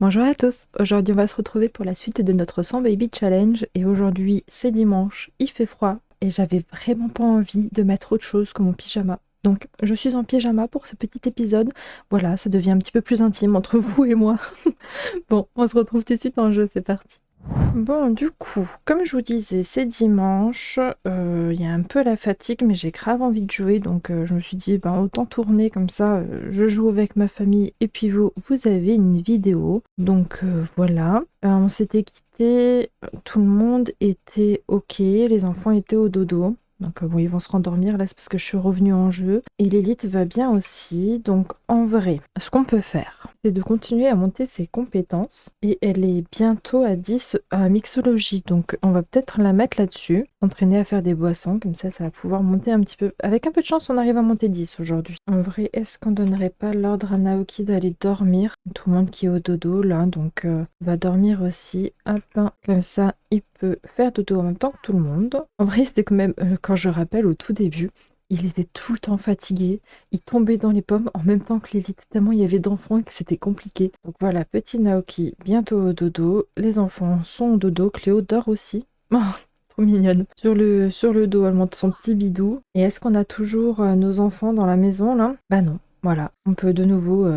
Bonjour à tous, aujourd'hui on va se retrouver pour la suite de notre 100 Baby Challenge et aujourd'hui c'est dimanche, il fait froid et j'avais vraiment pas envie de mettre autre chose que mon pyjama. Donc je suis en pyjama pour ce petit épisode, voilà ça devient un petit peu plus intime entre vous et moi. Bon, on se retrouve tout de suite en jeu, c'est parti. Bon, du coup, comme je vous disais, c'est dimanche, il y a un peu la fatigue, mais j'ai grave envie de jouer, donc je me suis dit, ben, autant tourner comme ça, je joue avec ma famille, et puis vous avez une vidéo. Donc voilà. On s'était quitté, tout le monde était ok, les enfants étaient au dodo. Donc bon, ils vont se rendormir là, c'est parce que je suis revenue en jeu. Et l'élite va bien aussi. Donc en vrai, ce qu'on peut faire, c'est de continuer à monter ses compétences. Et elle est bientôt à 10 à mixologie. Donc on va peut-être la mettre là-dessus. S'entraîner à faire des boissons. Comme ça va pouvoir monter un petit peu. Avec un peu de chance, on arrive à monter 10 aujourd'hui. En vrai, est-ce qu'on donnerait pas l'ordre à Naoki d'aller dormir? Tout le monde qui est au dodo là. Donc va dormir aussi. Hop, hein. Comme ça, il peut faire dodo en même temps que tout le monde. En vrai, c'était quand même, quand je rappelle au tout début, il était tout le temps fatigué. Il tombait dans les pommes en même temps que l'élite, tellement il y avait d'enfants et que c'était compliqué. Donc voilà, petit Naoki, bientôt au dodo. Les enfants sont au dodo. Cléo dort aussi. Oh, trop mignonne. Sur le dos, elle monte son petit bidou. Et est-ce qu'on a toujours nos enfants dans la maison là? Bah non. Voilà, on peut de nouveau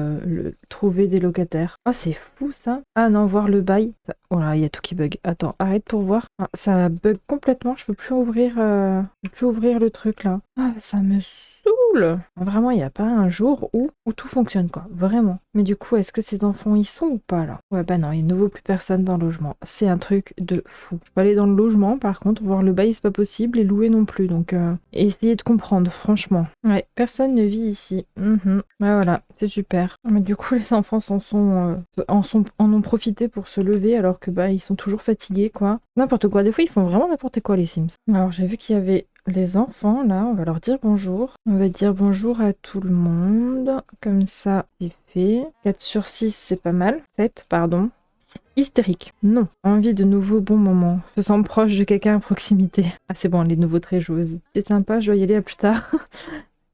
trouver des locataires. Oh, c'est fou ça. Ah non, voir le bail. Oh là, il y a tout qui bug. Attends, arrête pour voir. Ah, ça bug complètement, je peux plus ouvrir le truc là. Ah, ça me saoule. Vraiment, il n'y a pas un jour où tout fonctionne quoi, vraiment. Mais du coup, est-ce que ces enfants y sont ou pas là? Ouais, bah non, il n'y a de nouveau plus personne dans le logement. C'est un truc de fou. Je peux aller dans le logement, par contre, voir le bail, c'est pas possible, et louer non plus. Donc, essayez de comprendre, franchement. Ouais, personne ne vit ici. Ouais, voilà, c'est super. Mais du coup, les enfants en ont profité pour se lever alors que bah ils sont toujours fatigués, quoi. N'importe quoi. Des fois, ils font vraiment n'importe quoi, les Sims. Alors, j'ai vu qu'il y avait les enfants, là. On va leur dire bonjour. On va dire bonjour à tout le monde. Comme ça, c'est fait. 4 sur 6, c'est pas mal. 7, pardon. Hystérique. Non. Envie de nouveaux bons moments. Se sent proche de quelqu'un à proximité. Ah, c'est bon, les nouveaux très joueuses. C'est sympa, je vais y aller à plus tard.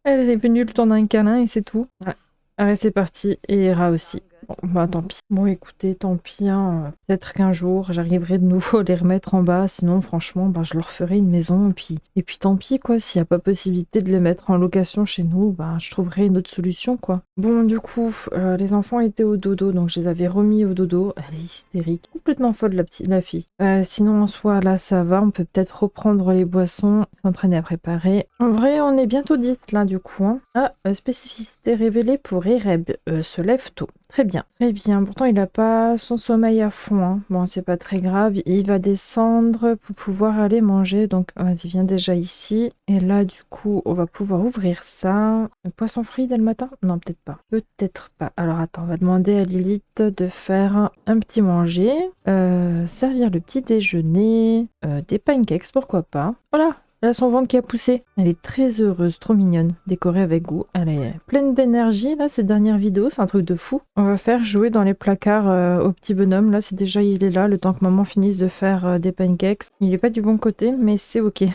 Elle est venue le temps d'un câlin et c'est tout. Ouais. Allez, c'est parti. Et Ira aussi. Bon, bah tant pis. Bon, écoutez, tant pis, hein. Peut-être qu'un jour, j'arriverai de nouveau à les remettre en bas. Sinon, franchement, bah, je leur ferai une maison. Et puis tant pis, quoi. S'il n'y a pas possibilité de les mettre en location chez nous, bah, je trouverai une autre solution, quoi. Bon, du coup, les enfants étaient au dodo, donc je les avais remis au dodo. Elle est hystérique. Complètement folle, la fille. Sinon, en soi, là, ça va. On peut peut-être reprendre les boissons, s'entraîner à préparer. En vrai, on est bientôt 10, là, du coup, hein. Ah, spécificité révélée pour Ereb. Se lève tôt. Très bien, très bien. Pourtant, il n'a pas son sommeil à fond, hein. Bon, c'est pas très grave. Il va descendre pour pouvoir aller manger. Donc, vas-y, viens déjà ici. Et là, du coup, on va pouvoir ouvrir ça. Le poisson frit dès le matin? Non, peut-être pas. Peut-être pas. Alors, attends, on va demander à Lilith de faire un petit manger. Servir le petit déjeuner. Des pancakes, pourquoi pas. Voilà, elle a son ventre qui a poussé. Elle est très heureuse, trop mignonne, décorée avec goût. Elle est pleine d'énergie, là, ces dernières vidéos, c'est un truc de fou. On va faire jouer dans les placards au petit bonhomme. Là, c'est déjà, il est là, le temps que maman finisse de faire des pancakes. Il est pas du bon côté, mais c'est ok.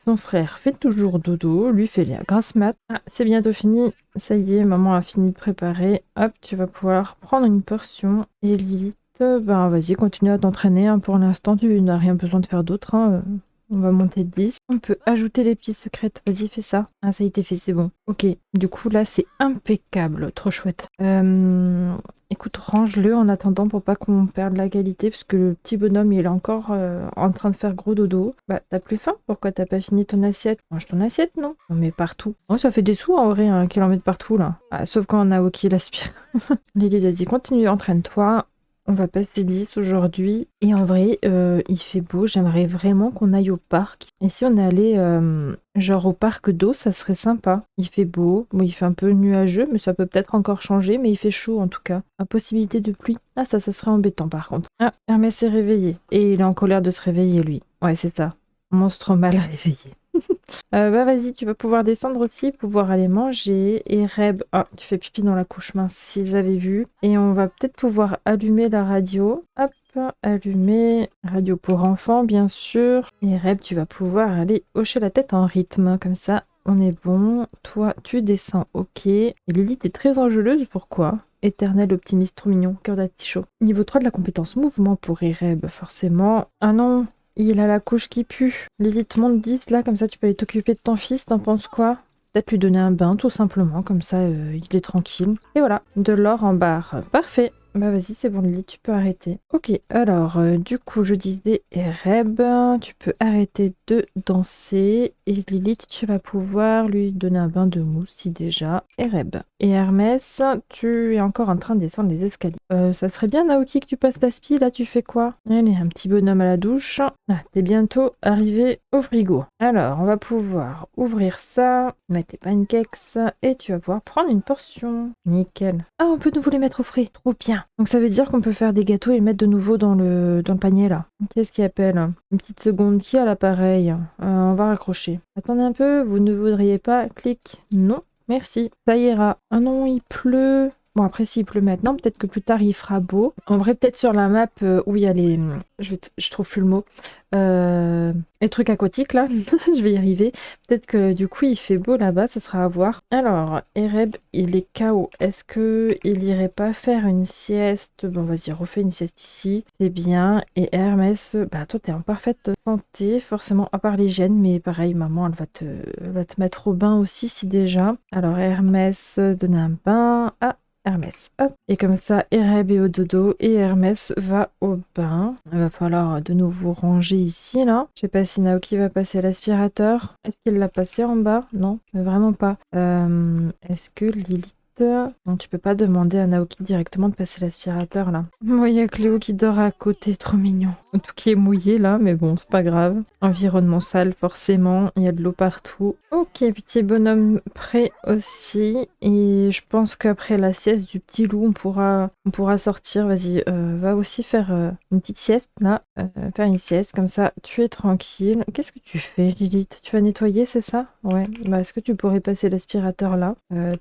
Son frère fait toujours dodo, lui fait la grasse mat. Ah, c'est bientôt fini. Ça y est, maman a fini de préparer. Hop, tu vas pouvoir prendre une portion. Et Lilith, ben vas-y, continue à t'entraîner, hein. Pour l'instant, tu n'as rien besoin de faire d'autre, hein. On va monter 10. On peut ajouter les petits secrets. Vas-y, fais ça. Ah, ça a été fait, c'est bon. Ok, du coup, là, c'est impeccable. Trop chouette. Écoute, range-le en attendant pour pas qu'on perde la qualité, parce que le petit bonhomme, il est encore en train de faire gros dodo. Bah, t'as plus faim? Pourquoi t'as pas fini ton assiette? Mange ton assiette, non? On met partout. Oh, ça fait des sous, en vrai, hein, qu'il en mette partout, là. Ah, sauf quand Naoki l'aspire. Lily, vas-y, continue, entraîne-toi. On va passer 10 aujourd'hui. Et en vrai, il fait beau. J'aimerais vraiment qu'on aille au parc. Et si on allait genre au parc d'eau, ça serait sympa. Il fait beau. Bon, il fait un peu nuageux, mais ça peut peut-être encore changer. Mais il fait chaud en tout cas. À possibilité de pluie. Ah, ça serait embêtant par contre. Ah, Hermès s'est réveillé. Et il est en colère de se réveiller, lui. Ouais, c'est ça. Monstre mal réveillé. Bah vas-y, tu vas pouvoir descendre aussi, pouvoir aller manger. Et Reb, oh, tu fais pipi dans la couche mince, si j'avais vu. Et on va peut-être pouvoir allumer la radio. Hop, allumer. Radio pour enfants, bien sûr. Et Reb, tu vas pouvoir aller hocher la tête en rythme, comme ça. On est bon. Toi, tu descends, ok. Et Lily, t'es très enjôleuse, pourquoi? éternel optimiste trop mignon, cœur d'artichaut. Niveau 3 de la compétence mouvement pour Ereb, forcément. Ah non, il a la couche qui pue. Lilith monte 10 là, comme ça tu peux aller t'occuper de ton fils, t'en penses quoi? Peut-être lui donner un bain tout simplement, comme ça il est tranquille. Et voilà, de l'or en barre. Parfait. Bah vas-y, c'est bon Lily, tu peux arrêter. Ok, alors du coup je disais Ereb, tu peux arrêter de danser. Et Lilith, tu vas pouvoir lui donner un bain de mousse si déjà. Ereb. Et Hermès, tu es encore en train de descendre les escaliers. Ça serait bien Naoki que tu passes ta spi, là tu fais quoi? Allez, un petit bonhomme à la douche. Ah, t'es bientôt arrivé au frigo. Alors, on va pouvoir ouvrir ça, mettre tes pancakes et tu vas pouvoir prendre une portion. Nickel. Ah, on peut de nouveau les mettre au frais. Trop bien. Donc ça veut dire qu'on peut faire des gâteaux et les mettre de nouveau dans le panier là. Qu'est-ce qui appelle? Une petite seconde, qui a l'appareil? On va raccrocher. Attendez un peu, vous ne voudriez pas? Clic. Non. Merci. Ça ira. Ah non, il pleut. Bon, après, s'il pleut maintenant, peut-être que plus tard, il fera beau. En vrai, peut-être sur la map où il y a les... Je trouve plus le mot. Les trucs aquatiques, là. Je vais y arriver. Peut-être que du coup, il fait beau là-bas. Ça sera à voir. Alors, Ereb, il est KO. Est-ce qu'il irait pas faire une sieste? Bon, vas-y, refais une sieste ici. C'est bien. Et Hermès, bah, toi, t'es en parfaite santé. Forcément, à part l'hygiène. Mais pareil, maman, elle va te mettre au bain aussi, si déjà. Alors, Hermès, donner un bain. Ah! Hermès, hop. Et comme ça, Ereb est au dodo et Hermès va au bain. Il va falloir de nouveau ranger ici, là. Je sais pas si Naoki va passer l'aspirateur. Est-ce qu'il l'a passé en bas? Non, vraiment pas. Est-ce que Lilith... Non, tu peux pas demander à Naoki directement de passer l'aspirateur, là. Moi, il y a Cléo qui dort à côté, trop mignon. Tout qui est mouillé, là, mais bon, c'est pas grave. Environnement sale, forcément. Il y a de l'eau partout. Ok, petit bonhomme prêt aussi. Et je pense qu'après la sieste du petit loup, on pourra sortir. Vas-y, va aussi faire une petite sieste, là. Faire une sieste, comme ça, tu es tranquille. Qu'est-ce que tu fais, Lilith? Tu vas nettoyer, c'est ça? Ouais. Bah, est-ce que tu pourrais passer l'aspirateur, là?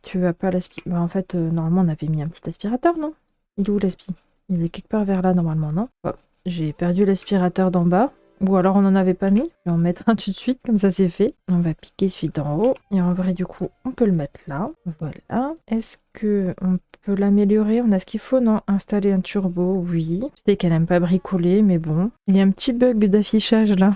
Tu vas pas l'aspirateur. Bah, en fait, normalement, on avait mis un petit aspirateur, non? Il est où l'aspi? Il est quelque part vers là, normalement, non? Oh, j'ai perdu l'aspirateur d'en bas. Ou alors on n'en avait pas mis. Je vais en mettre un tout de suite, comme ça c'est fait. On va piquer celui d'en haut. Et en vrai, du coup, on peut le mettre là. Voilà. Est-ce que on peut l'améliorer? On a ce qu'il faut, non? Installer un turbo, oui. Je sais qu'elle aime pas bricoler, mais bon. Il y a un petit bug d'affichage là.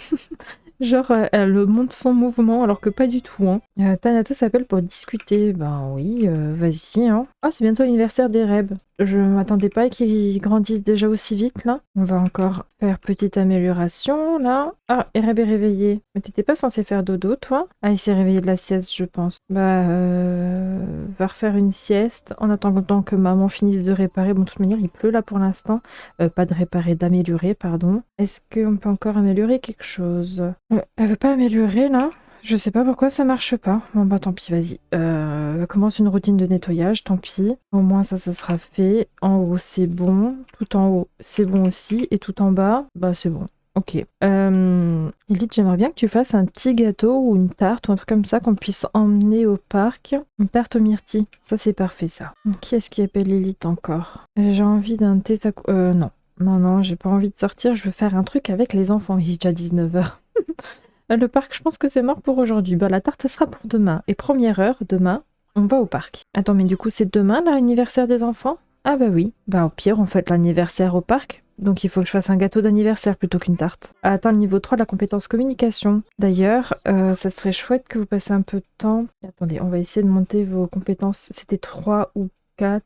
Genre, elle monte son mouvement alors que pas du tout. Hein. Thanatos s'appelle pour discuter. Ben oui, vas-y. Hein. Oh, c'est bientôt l'anniversaire d'Ereb. Je m'attendais pas qu'il grandisse déjà aussi vite là. On va encore faire petite amélioration là. Ah, Ereb est réveillé. Mais t'étais pas censé faire dodo toi? Ah, il s'est réveillé de la sieste, je pense. Bah, va refaire une sieste en attendant que maman finisse de réparer. Bon, de toute manière, il pleut là pour l'instant. Pas de réparer, d'améliorer, pardon. Est-ce qu'on peut encore améliorer quelque chose? Elle veut pas améliorer là? Je sais pas pourquoi ça marche pas. Bon bah tant pis, vas-y. Commence une routine de nettoyage, tant pis. Au moins ça sera fait. En haut c'est bon. Tout en haut c'est bon aussi. Et tout en bas, bah c'est bon. Ok. Elite, j'aimerais bien que tu fasses un petit gâteau ou une tarte ou un truc comme ça qu'on puisse emmener au parc. Une tarte aux myrtilles. Ça c'est parfait ça. Qui est-ce qui appelle Elite encore? J'ai envie d'un thé taco... non. Non, j'ai pas envie de sortir. Je veux faire un truc avec les enfants. Il est déjà 19h. Le parc, je pense que c'est mort pour aujourd'hui. Bah, la tarte, ça sera pour demain. Et première heure, demain, on va au parc. Attends, mais du coup, c'est demain l'anniversaire des enfants? Ah bah oui. Bah au pire, on fête l'anniversaire au parc. Donc il faut que je fasse un gâteau d'anniversaire plutôt qu'une tarte. À atteindre le niveau 3 de la compétence communication. D'ailleurs, ça serait chouette que vous passiez un peu de temps. Attendez, on va essayer de monter vos compétences. C'était 3 ou 4,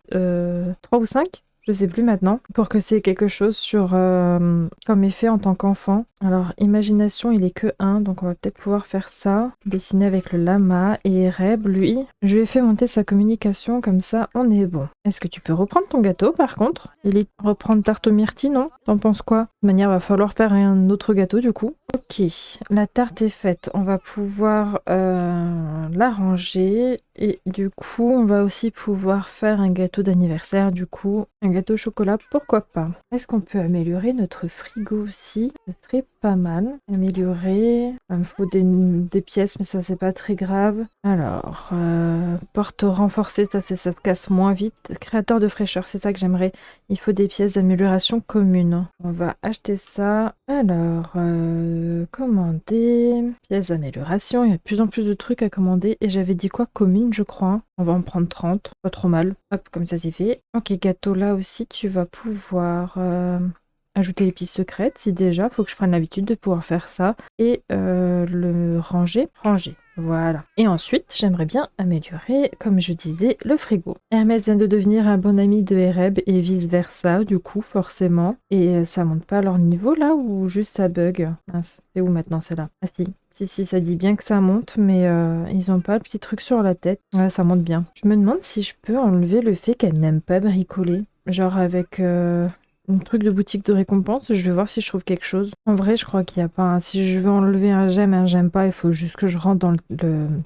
3 ou 5? Je sais plus maintenant, pour que c'est quelque chose sur comme effet en tant qu'enfant. Alors, imagination, il est que 1, donc on va peut-être pouvoir faire ça. Dessiner avec le lama. Et Reb, lui, je lui ai fait monter sa communication, comme ça, on est bon. Est-ce que tu peux reprendre ton gâteau, par contre? Il est reprendre tarte aux myrtilles, non? T'en penses quoi? De toute manière, va falloir faire un autre gâteau, du coup. Ok, la tarte est faite. On va pouvoir la ranger. Et du coup, on va aussi pouvoir faire un gâteau d'anniversaire, du coup. Un gâteau au chocolat, pourquoi pas? Est-ce qu'on peut améliorer notre frigo aussi? Ce serait pas mal. Améliorer. Il me faut des pièces, mais ça, c'est pas très grave. Alors, porte renforcée, ça se casse moins vite. Créateur de fraîcheur, c'est ça que j'aimerais. Il faut des pièces d'amélioration communes. On va acheter acheter ça. Alors, commander. Pièces d'amélioration. Il y a de plus en plus de trucs à commander. Et j'avais dit quoi? Commune, je crois. On va en prendre 30. Pas trop mal. Hop, comme ça c'est fait. Ok, gâteau, là aussi, tu vas pouvoir ajouter l'épice secrète. Si déjà, faut que je prenne l'habitude de pouvoir faire ça. Et le ranger. Ranger. Voilà. Et ensuite, j'aimerais bien améliorer, comme je disais, le frigo. Hermès vient de devenir un bon ami de Ereb et vice-versa, du coup, forcément. Et ça monte pas à leur niveau, là, ou juste ça bug? Mince, c'est où maintenant, c'est là? Ah si. Si, ça dit bien que ça monte, mais ils ont pas le petit truc sur la tête. Ouais, ça monte bien. Je me demande si je peux enlever le fait qu'elle n'aime pas bricoler. Genre avec un truc de boutique de récompense, je vais voir si je trouve quelque chose. En vrai, je crois qu'il n'y a pas. Si je veux enlever un j'aime pas, il faut juste que je rentre dans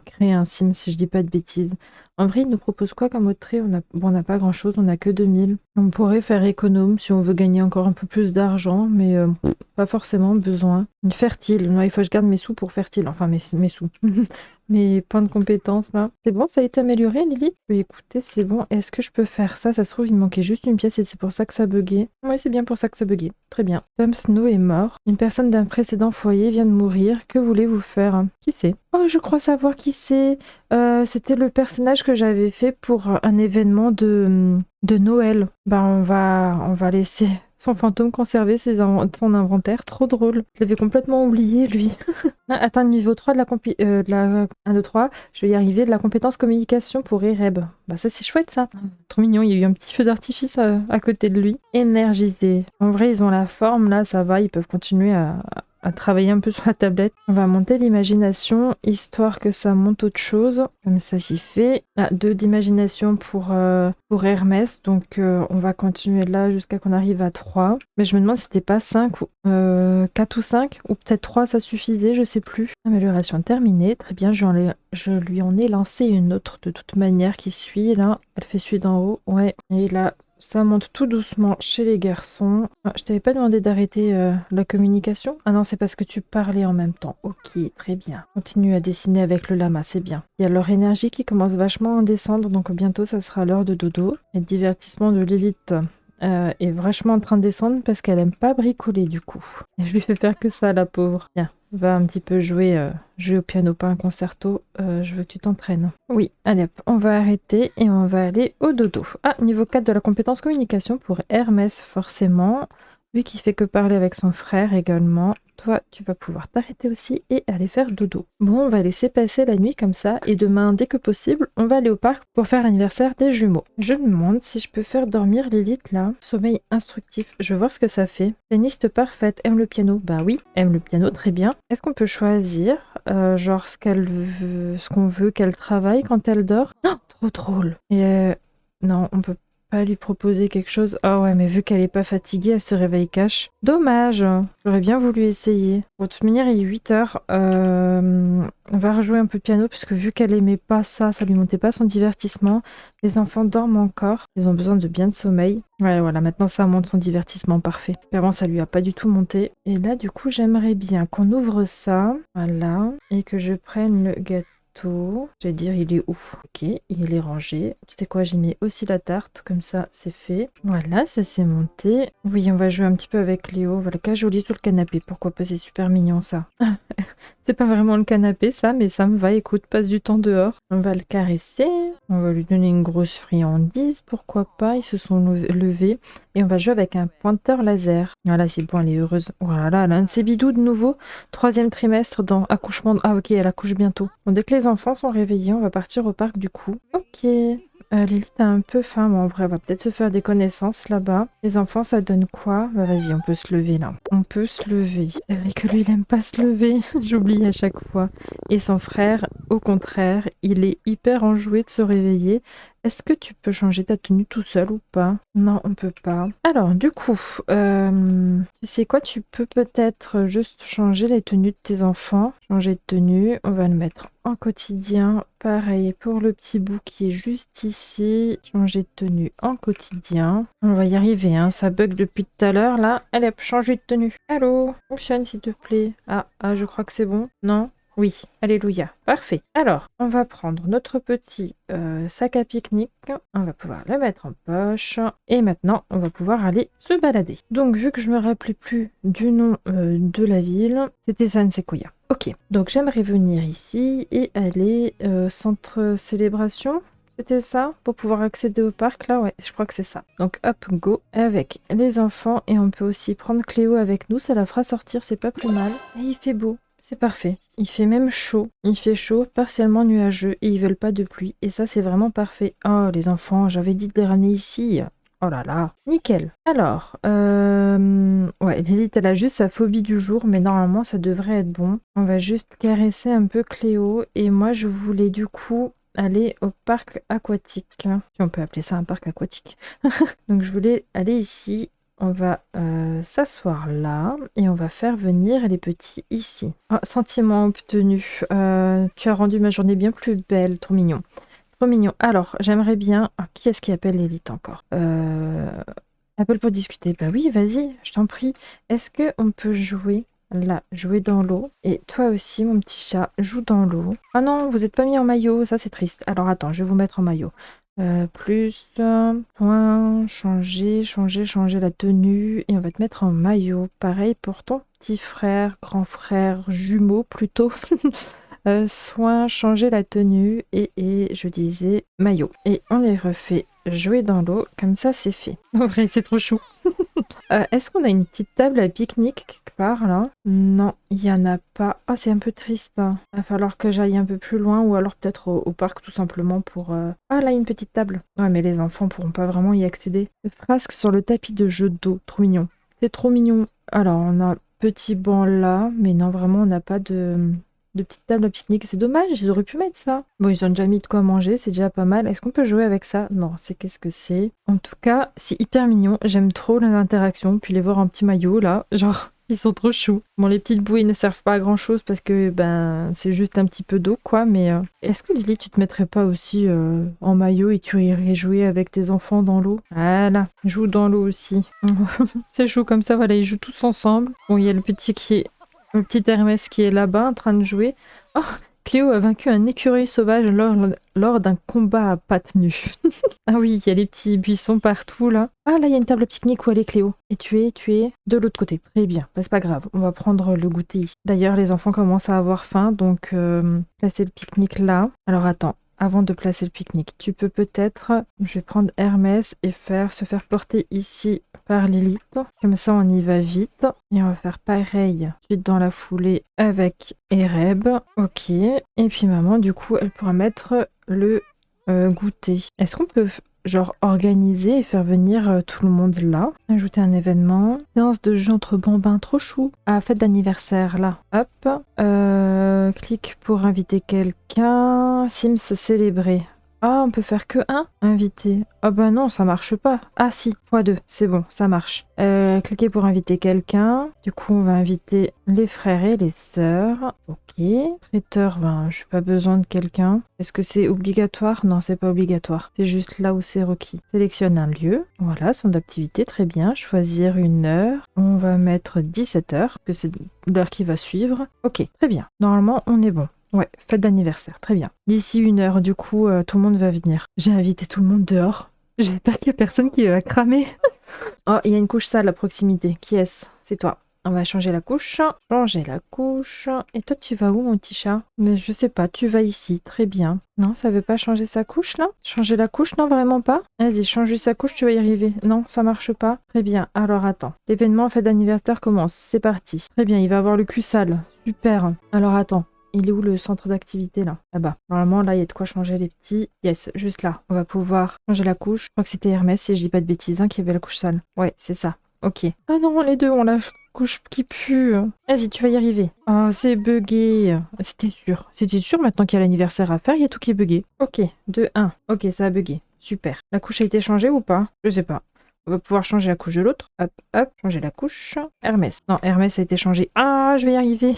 créer un sim si je dis pas de bêtises. En vrai, il nous propose quoi comme autre trait? On n'a pas grand chose, on a que 2000. On pourrait faire économe si on veut gagner encore un peu plus d'argent, mais pas forcément besoin. Fertile, non, il faut que je garde mes sous pour fertile, enfin mes sous. Mes points de compétence là. C'est bon, ça a été amélioré, Lily? Oui, écoutez, c'est bon. Est-ce que je peux faire ça? Ça se trouve, il me manquait juste une pièce et c'est pour ça que ça buguait. Oui, c'est bien pour ça que ça buguait. Très bien. Tom Snow est mort. Une personne d'un précédent foyer vient de mourir. Que voulez-vous faire? Qui c'est? Oh, je crois savoir qui c'est. C'était le personnage que j'avais fait pour un événement de Noël. Bah, on va laisser son fantôme conserver son inventaire. Trop drôle. Je l'avais complètement oublié, lui. Ah, attends, niveau 3 de la 1, 2, 3, je vais y arriver, de la compétence communication pour Ereb. Bah ça c'est chouette ça. Trop mignon, il y a eu un petit feu d'artifice à côté de lui. Énergisé. En vrai, ils ont la forme là, ça va, ils peuvent continuer à travailler un peu sur la tablette. On va monter l'imagination, histoire que ça monte autre chose. Comme ça s'y fait. Ah, 2 d'imagination pour Hermès, donc on va continuer là jusqu'à qu'on arrive à 3. Mais je me demande si c'était pas 5 ou 4 ou 5, ou peut-être 3 ça suffisait, je sais plus. Amélioration terminée, très bien, je lui en ai lancé une autre de toute manière qui suit là. Elle fait celui d'en haut, ouais, et là ça monte tout doucement chez les garçons. Ah, je t'avais pas demandé d'arrêter la communication? Ah non, c'est parce que tu parlais en même temps. Ok, très bien. Continue à dessiner avec le lama, c'est bien. Il y a leur énergie qui commence vachement à descendre, donc bientôt ça sera l'heure de dodo. Et le divertissement de Lilith est vachement en train de descendre parce qu'elle aime pas bricoler du coup. Et je lui fais faire que ça, la pauvre. Tiens, va un petit peu jouer au piano, pas un concerto. Je veux que tu t'entraînes. Oui, allez hop, on va arrêter et on va aller au dodo. Ah, niveau 4 de la compétence communication pour Hermès, forcément. Lui qui fait que parler avec son frère également. Toi, tu vas pouvoir t'arrêter aussi et aller faire dodo. Bon, on va laisser passer la nuit comme ça. Et demain, dès que possible, on va aller au parc pour faire l'anniversaire des jumeaux. Je me demande si je peux faire dormir Lilith là. Sommeil instructif. Je vais voir ce que ça fait. Pianiste parfaite. Aime le piano. Bah oui, aime le piano, très bien. Est-ce qu'on peut choisir genre ce qu'on veut qu'elle travaille quand elle dort? Oh, trop drôle. Et non, on peut pas lui proposer quelque chose. Ah ouais, mais vu qu'elle est pas fatiguée, elle se réveille cash. Dommage. J'aurais bien voulu essayer. Bon, de toute manière, il est 8h. On va rejouer un peu de piano parce que vu qu'elle aimait pas ça, ça lui montait pas son divertissement. Les enfants dorment encore. Ils ont besoin de bien de sommeil. Ouais, voilà, maintenant ça monte son divertissement parfait. Avant, ça lui a pas du tout monté. Et là, du coup, j'aimerais bien qu'on ouvre ça. Voilà. Et que je prenne le gâteau. Je vais dire il est où? Ok, il est rangé. Tu sais quoi, j'y mets aussi la tarte, comme ça c'est fait. Voilà, ça c'est monté. Oui, on va jouer un petit peu avec Léo. On va le cajoler sur le canapé. Pourquoi pas, c'est super mignon ça. C'est pas vraiment le canapé ça, mais ça me va. Écoute, passe du temps dehors. On va le caresser. On va lui donner une grosse friandise. Pourquoi pas, ils se sont levés. Et on va jouer avec un pointeur laser. Voilà, c'est bon, elle est heureuse. Voilà, elle a un de ses bidous de nouveau. 3e trimestre dans accouchement. Ah ok, elle accouche bientôt. Bon, dès que les enfants sont réveillés, on va partir au parc du coup. Ok. Lilith a un peu faim, mais en vrai, on va peut-être se faire des connaissances là-bas. Les enfants, ça donne quoi? Bah vas-y, on peut se lever là. On peut se lever. C'est vrai que lui, il aime pas se lever. J'oublie à chaque fois. Et son frère, au contraire, il est hyper enjoué de se réveiller. Est-ce que tu peux changer ta tenue tout seul ou pas? Non, on peut pas. Alors, du coup, tu sais quoi? Tu peux peut-être juste changer les tenues de tes enfants. Changer de tenue. On va le mettre en quotidien. Pareil pour le petit bout qui est juste ici. Changer de tenue en quotidien. On va y arriver, hein. Ça bug depuis tout à l'heure, là. Allez hop, changer de tenue. Allô? Fonctionne, s'il te plaît. Ah, je crois que c'est bon. Non? Oui, alléluia. Parfait. Alors, on va prendre notre petit sac à pique-nique. On va pouvoir le mettre en poche. Et maintenant, on va pouvoir aller se balader. Donc, vu que je me rappelais plus du nom de la ville, c'était San Sequoia. Ok, donc j'aimerais venir ici et aller centre célébration. C'était ça? Pour pouvoir accéder au parc, là? Ouais, je crois que c'est ça. Donc hop, go avec les enfants. Et on peut aussi prendre Cléo avec nous. Ça la fera sortir, c'est pas plus mal. Et il fait beau. C'est parfait. Il fait même chaud. Il fait chaud, partiellement nuageux. Et ils veulent pas de pluie. Et ça, c'est vraiment parfait. Oh, les enfants, j'avais dit de les ramener ici. Oh là là, nickel. Alors, ouais, Lilith, elle a juste sa phobie du jour, mais normalement, ça devrait être bon. On va juste caresser un peu Cléo. Et moi, je voulais du coup aller au parc aquatique. Si on peut appeler ça un parc aquatique. Donc, je voulais aller ici. On va s'asseoir là et on va faire venir les petits ici. Oh, sentiment obtenu. Tu as rendu ma journée bien plus belle. Trop mignon. Trop mignon. Alors, j'aimerais bien... Ah, qui est-ce qui appelle l'élite encore Appelle pour discuter. Bah oui, vas-y, je t'en prie. Est-ce qu'on peut jouer là, jouer dans l'eau? Et toi aussi, mon petit chat, joue dans l'eau. Ah non, vous n'êtes pas mis en maillot, ça c'est triste. Alors attends, je vais vous mettre en maillot. Plus, point, changer la tenue. Et on va te mettre en maillot. Pareil pour ton petit frère, grand frère, jumeau plutôt. Soin, changer la tenue et je disais maillot. Et on les refait jouer dans l'eau, comme ça c'est fait. En vrai, c'est trop chou. Est-ce qu'on a une petite table à pique-nique quelque part là? Non, il n'y en a pas. Ah, c'est un peu triste, hein. Va falloir que j'aille un peu plus loin ou alors peut-être au parc tout simplement pour... Ah là, une petite table. Ouais, mais les enfants pourront pas vraiment y accéder. Le frasque sur le tapis de jeu d'eau, trop mignon. C'est trop mignon. Alors, on a un petit banc là, mais non, vraiment, on n'a pas de petite table à pique-nique. C'est dommage, ils auraient pu mettre ça. Bon, ils ont déjà mis de quoi manger, c'est déjà pas mal. Est-ce qu'on peut jouer avec ça? Non, c'est qu'est-ce que c'est? En tout cas, c'est hyper mignon. J'aime trop les interactions. Puis les voir en petit maillot, là, genre, ils sont trop choux. Bon, les petites bouées ne servent pas à grand-chose parce que, ben, c'est juste un petit peu d'eau, quoi. Mais est-ce que Lily, tu te mettrais pas aussi en maillot et tu irais jouer avec tes enfants dans l'eau? Voilà, joue dans l'eau aussi. C'est chou comme ça, voilà, ils jouent tous ensemble. Bon, il y a le petit qui est le petit Hermès qui est là-bas en train de jouer. Oh, Cléo a vaincu un écureuil sauvage lors d'un combat à pattes nues. Ah oui, il y a les petits buissons partout là. Ah là, il y a une table à pique-nique où elle est Cléo. Et tu es de l'autre côté. Très bien, bah, c'est pas grave, on va prendre le goûter ici. D'ailleurs, les enfants commencent à avoir faim, donc placer le pique-nique là. Alors attends. Avant de placer le pique-nique, tu peux peut-être, je vais prendre Hermès et se faire porter ici par Lilith. Comme ça, on y va vite. Et on va faire pareil ensuite dans la foulée avec Ereb. Ok. Et puis maman, du coup, elle pourra mettre le goûter. Est-ce qu'on peut genre organiser et faire venir tout le monde là? Ajouter un événement. Séance de jeu entre bambins, trop chou. Ah, fête d'anniversaire là. Hop. Clique pour inviter quelqu'un. Sims célébrer. Ah, on peut faire que un invité. Ah bah non, ça marche pas. Ah si, x2, c'est bon, ça marche. Cliquez pour inviter quelqu'un. Du coup, on va inviter les frères et les sœurs. Ok. Traiteur, ben, j'ai pas besoin de quelqu'un. Est-ce que c'est obligatoire? Non, c'est pas obligatoire. C'est juste là où c'est requis. Sélectionne un lieu. Voilà, centre d'activité, très bien. Choisir une heure. On va mettre 17 heures, que c'est l'heure qui va suivre. Ok, très bien. Normalement, on est bon. Ouais, fête d'anniversaire, très bien. D'ici une heure, du coup, tout le monde va venir. J'ai invité tout le monde dehors. J'espère qu'il n'y a personne qui va cramer. Oh, il y a une couche sale à proximité. Qui est-ce? C'est toi. On va changer la couche. Changer la couche. Et toi, tu vas où, mon petit chat? Mais je sais pas, tu vas ici. Très bien. Non, ça veut pas changer sa couche, là? Changer la couche? Non, vraiment pas? Vas-y, change sa couche, tu vas y arriver. Non, ça marche pas. Très bien. Alors, attends. L'événement fête d'anniversaire commence. C'est parti. Très bien, il va avoir le cul sale. Super. Alors, attends. Il est où le centre d'activité là? Là-bas. Normalement, là, il y a de quoi changer les petits. Yes, juste là. On va pouvoir changer la couche. Je crois que c'était Hermès, si je dis pas de bêtises, hein, qui avait la couche sale. Ouais, c'est ça. Ok. Ah non, les deux ont la couche qui pue. Vas-y, tu vas y arriver. Oh, c'est bugué. C'était sûr. C'était sûr, maintenant qu'il y a l'anniversaire à faire, il y a tout qui est bugué. Ok, 2, 1. Ok, ça a bugué. Super. La couche a été changée ou pas? Je sais pas. On va pouvoir changer la couche de l'autre. Hop, hop, changer la couche. Hermès. Non, Hermès a été changé. Ah, je vais y arriver.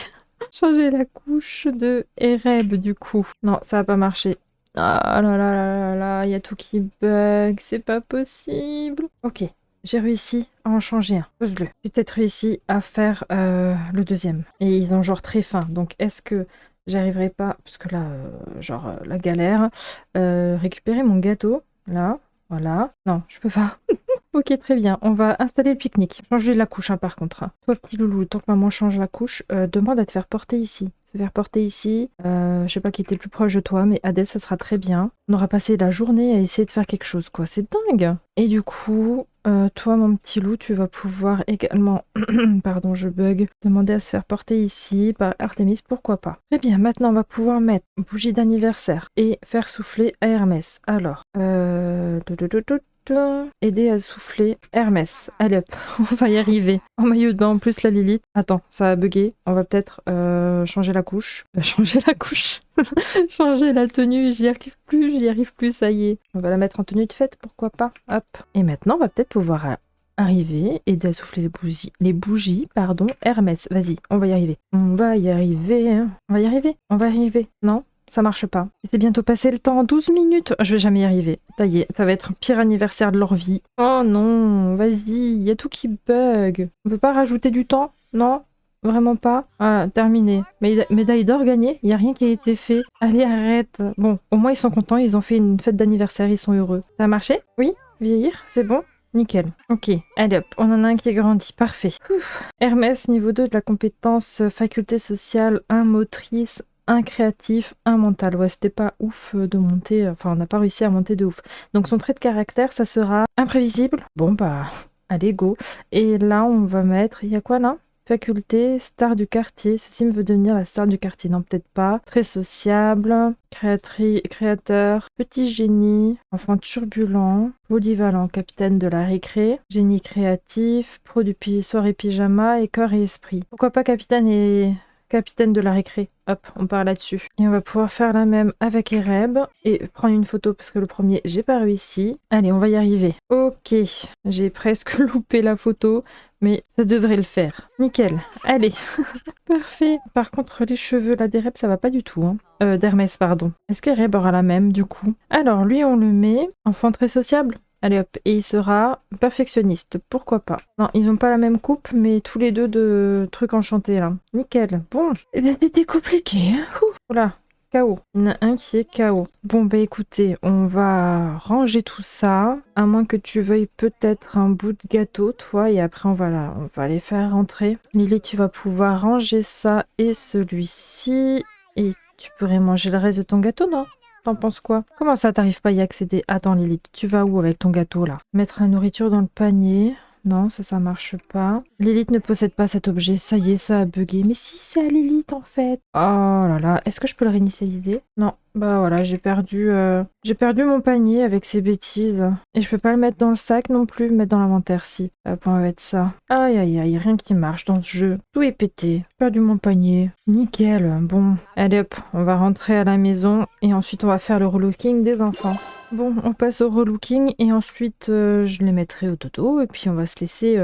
Changer la couche de Ereb du coup. Non, ça va pas marcher. Ah là là là là là, il y a tout qui bug, c'est pas possible. Ok, j'ai réussi à en changer un. Pose-le. J'ai peut-être réussi à faire le deuxième. Et ils ont genre très faim. Donc est-ce que j'y arriverai pas, parce que là, la galère. Récupérer mon gâteau, là, voilà. Non, je peux pas. Ok, très bien. On va installer le pique-nique. Changer la couche, hein, par contre, hein. Toi, petit loulou, tant que maman change la couche, demande à te faire porter ici. Se faire porter ici. Je sais pas qui était le plus proche de toi, mais Hadès, ça sera très bien. On aura passé la journée à essayer de faire quelque chose, quoi. C'est dingue. Et du coup, toi, mon petit loup, tu vas pouvoir également, pardon, je bug, demander à se faire porter ici par Artemis, pourquoi pas. Très bien, maintenant, on va pouvoir mettre bougie d'anniversaire et faire souffler à Hermès. Alors, aider à souffler Hermès. Allez hop, on va y arriver. En maillot de bain en plus la Lilith. Attends, ça a bugué. On va peut-être changer la couche. Changer la couche. Changer la tenue. J'y arrive plus, ça y est. On va la mettre en tenue de fête, pourquoi pas. Hop. Et maintenant, on va peut-être pouvoir arriver, aider à souffler les bougies, pardon, Hermès. Vas-y, on va y arriver. On va y arriver. Hein. On va y arriver. On va y arriver. Non, ça marche pas. Et c'est bientôt passé le temps, 12 minutes. Je vais jamais y arriver. Ça y est, ça va être le pire anniversaire de leur vie. Oh non, vas-y, il y a tout qui bug. On peut pas rajouter du temps? Non, vraiment pas. Voilà, terminé. Médaille d'or gagnée, il y a rien qui a été fait. Allez, arrête. Bon, au moins ils sont contents, ils ont fait une fête d'anniversaire, ils sont heureux. Ça a marché? Oui? Vieillir? C'est bon? Nickel. Ok, allez hop, on en a un qui est grandi, parfait. Ouf. Hermès, niveau 2 de la compétence faculté sociale, 1 motrice, un créatif, un mental. Ouais, c'était pas ouf de monter, enfin on n'a pas réussi à monter de ouf. Donc son trait de caractère, ça sera imprévisible. Bon bah, allez go. Et là on va mettre, il y a quoi là? Faculté, star du quartier. Ceci me veut devenir la star du quartier. Non, peut-être pas. Très sociable, créateur, petit génie, enfant turbulent, polyvalent, capitaine de la récré, génie créatif, pro du soirée pyjama et corps et esprit. Pourquoi pas capitaine de la récré. Hop, on part là-dessus. Et on va pouvoir faire la même avec Ereb et prendre une photo parce que le premier, j'ai pas réussi. Allez, on va y arriver. Ok, j'ai presque loupé la photo, mais ça devrait le faire. Nickel. Allez, parfait. Par contre, les cheveux là d'Ereb, ça va pas du tout. Hein. D'Hermès, pardon. Est-ce qu'Ereb aura la même du coup? Alors, lui, on le met. Enfant très sociable. Allez hop, et il sera perfectionniste, pourquoi pas. Non, ils ont pas la même coupe, mais tous les deux de trucs enchantés là. Nickel. Bon, eh bien c'était compliqué. Hein. Oula, KO. Il y en a un qui est KO. Bon bah écoutez, on va ranger tout ça, à moins que tu veuilles peut-être un bout de gâteau, toi, et après on va les faire rentrer. Lily, tu vas pouvoir ranger ça et celui-ci, et tu pourrais manger le reste de ton gâteau, non? T'en penses quoi? Comment ça, t'arrives pas à y accéder? Attends, Lilith, tu vas où avec ton gâteau, là? Mettre la nourriture dans le panier. Non, ça marche pas. Lilith ne possède pas cet objet. Ça y est, ça a bugué. Mais si, c'est à Lilith, en fait. Oh là là. Est-ce que je peux le réinitialiser? Non. Bah voilà, j'ai perdu mon panier avec ces bêtises. Et je peux pas le mettre dans le sac non plus, le mettre dans l'inventaire, si. Hop, on va mettre ça. Aïe, aïe, aïe, rien qui marche dans ce jeu. Tout est pété. J'ai perdu mon panier. Nickel. Bon, allez hop, on va rentrer à la maison et ensuite on va faire le relooking des enfants. Bon, on passe au relooking et ensuite je les mettrai au dodo et puis on va se laisser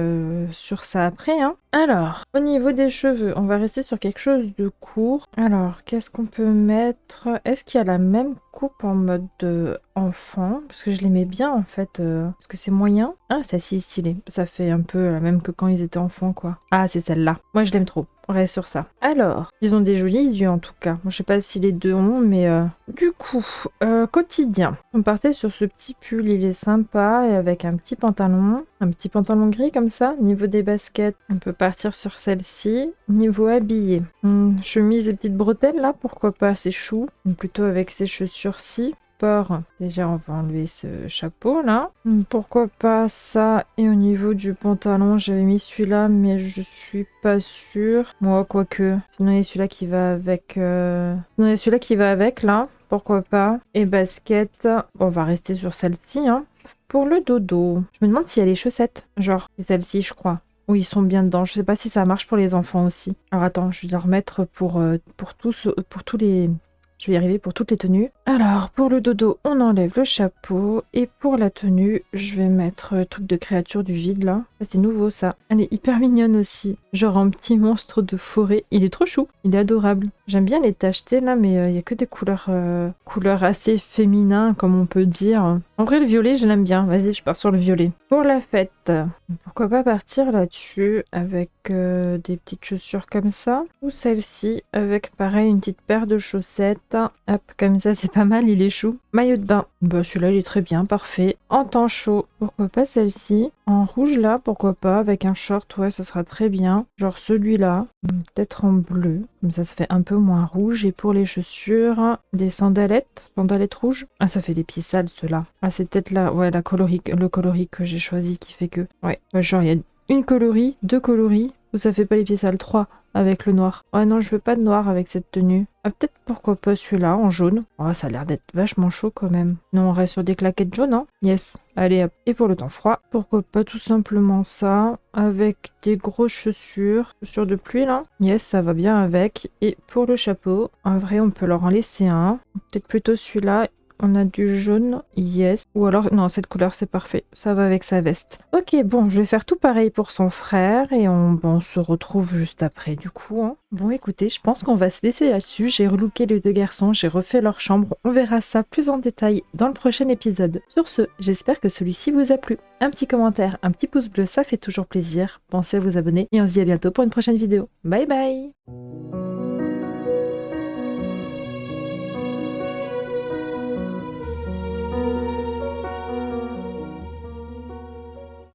sur ça après. Hein. Alors, au niveau des cheveux, on va rester sur quelque chose de court. Alors, qu'est-ce qu'on peut mettre? Est-ce qu'il y a la même coupe en mode enfant? Parce que je l'aimais bien en fait. Parce que c'est moyen. Ah, ça c'est stylé. Ça fait un peu la même que quand ils étaient enfants quoi. Ah, c'est celle-là. Moi je l'aime trop. On reste sur ça. Alors, ils ont des jolis yeux en tout cas. Bon, je sais pas si les deux ont, mais du coup, quotidien. On partait sur ce petit pull, il est sympa, et avec un petit pantalon gris comme ça. Niveau des baskets, on peut partir sur celle-ci. Niveau habillé, chemise et petites bretelles là, pourquoi pas, c'est chou. Plutôt avec ces chaussures-ci. Déjà on va enlever ce chapeau là. Pourquoi pas ça. Et au niveau du pantalon, j'avais mis celui-là mais je suis pas sûre. Moi quoique. Sinon il y a celui-là qui va avec. Sinon il y a celui-là qui va avec là. Pourquoi pas. Et basket. On va rester sur celle-ci. Hein. Pour le dodo. Je me demande s'il y a les chaussettes. Genre, c'est celle-ci je crois. Oui, ils sont bien dedans. Je sais pas si ça marche pour les enfants aussi. Alors attends, je vais les remettre pour tous les... Je vais y arriver pour toutes les tenues. Alors, pour le dodo, on enlève le chapeau. Et pour la tenue, je vais mettre le truc de créature du vide, là. Ça, c'est nouveau, ça. Elle est hyper mignonne aussi. Genre un petit monstre de forêt. Il est trop chou. Il est adorable. J'aime bien les tachetés, là, mais il y a que des couleurs assez féminins, comme on peut dire. En vrai, le violet, je l'aime bien. Vas-y, je pars sur le violet. Pour la fête, pourquoi pas partir là-dessus avec des petites chaussures comme ça. Ou celle-ci, avec pareil, une petite paire de chaussettes. Hop, comme ça, c'est pas mal, il est chou. Maillot de bain. Bah, celui-là, il est très bien, parfait. En temps chaud, pourquoi pas celle-ci. En rouge, là, pourquoi pas, avec un short, ouais, ça sera très bien. Genre celui-là, peut-être en bleu. Comme ça fait un peu moins rouge. Et pour les chaussures, des sandalettes. Sandalettes rouges. Ah, ça fait des pieds sales, ceux-là. Ah, c'est peut-être là, ouais, le coloris que j'ai choisi qui fait que... Ouais, genre, il y a une coloris, deux coloris, ou ça fait pas les pieds sales, trois avec le noir. Ouais, non, je veux pas de noir avec cette tenue. Ah, peut-être pourquoi pas celui-là en jaune. Oh, ça a l'air d'être vachement chaud quand même. Non, on reste sur des claquettes jaunes, hein. Yes. Allez, hop. Et pour le temps froid, pourquoi pas tout simplement ça, avec des grosses chaussures de pluie, là. Yes, ça va bien avec. Et pour le chapeau, en vrai, on peut leur en laisser un. Peut-être plutôt celui-là. On a du jaune, yes. Ou alors, non, cette couleur, c'est parfait. Ça va avec sa veste. Ok, bon, je vais faire tout pareil pour son frère. Et on se retrouve juste après, du coup. Hein. Bon, écoutez, je pense qu'on va se laisser là-dessus. J'ai relooké les deux garçons, j'ai refait leur chambre. On verra ça plus en détail dans le prochain épisode. Sur ce, j'espère que celui-ci vous a plu. Un petit commentaire, un petit pouce bleu, ça fait toujours plaisir. Pensez à vous abonner. Et on se dit à bientôt pour une prochaine vidéo. Bye bye!